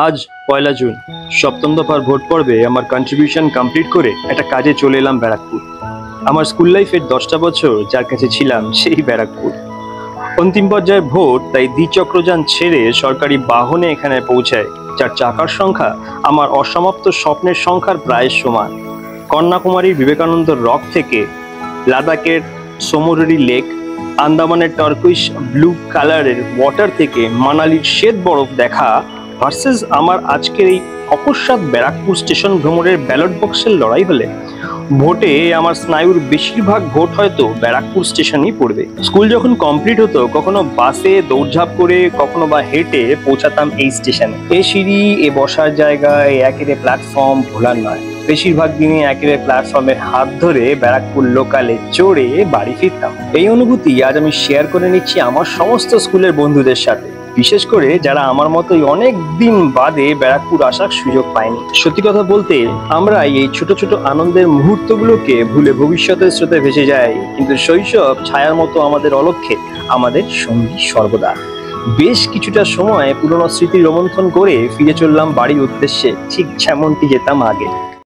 আজ 1 জুন সপ্তম দফার ভোট পর্বে আমার কন্ট্রিবিউশন কমপ্লিট করে একটা কাজে চলে এলাম ব্যারাকপুর। আমার স্কুল লাইফের 10টা বছর যার কাছে ছিলাম সেই ব্যারাকপুর। অন্তিম পর্যায়ে ভোট, তাই দ্বিচক্রযান ছেড়ে সরকারি বাহনে এখানে পৌঁছায়, যার চাকার সংখ্যা আমার অসমাপ্ত স্বপ্নের সংখ্যার প্রায় সমান। কন্যাকুমারীর বিবেকানন্দ রক থেকে লাদাখের সোমোররি লেক, আন্দামানের টার্কুইশ ব্লু কালারের ওয়াটার থেকে মানালির শ্বেত বরফ দেখা ভার্সেস আমার আজকের এই অকস্মাৎ ব্যারাকপুর স্টেশন ভ্রমণের ব্যালট বক্সের লড়াই হলে ভোটে আমার স্নায়ুর বেশিরভাগ ভোট হয়তো ব্যারাকপুর স্টেশনেই পড়বে। স্কুল যখন কমপ্লিট হতো, কখনো বাসে দৌড়ঝাঁপ করে, কখনো বা হেঁটে পৌঁছাতাম এই স্টেশনে। এ সিঁড়ি, এ বসার জায়গা, এ একেবারে প্ল্যাটফর্ম ভোলার নয়। বেশিরভাগ দিনই একেবারে প্ল্যাটফর্মের হাত ধরে ব্যারাকপুর লোকালে চড়ে বাড়ি ফিরতাম। এই অনুভূতি আজ আমি শেয়ার করে নিচ্ছি আমার সমস্ত স্কুলের বন্ধুদের সাথে, বিশেষ করে যারা আমার মতোই অনেক দিন বাদে ব্যারাকপুর আসার সুযোগ পায়নি। সত্যি কথা বলতে, আমরা এই ছোট ছোট আনন্দের মুহূর্তগুলোকে ভুলে ভবিষ্যতের স্রোতে ভেসে যাই, কিন্তু শৈশব ছায়ার মতো আমাদের অলক্ষ্যে আমাদের সঙ্গী সর্বদা। বেশ কিছুটা সময় পুরনো স্মৃতি রোমন্থন করে ফিরে চললাম বাড়ির উদ্দেশ্যে, ঠিক যেমনটি যেতাম আগে।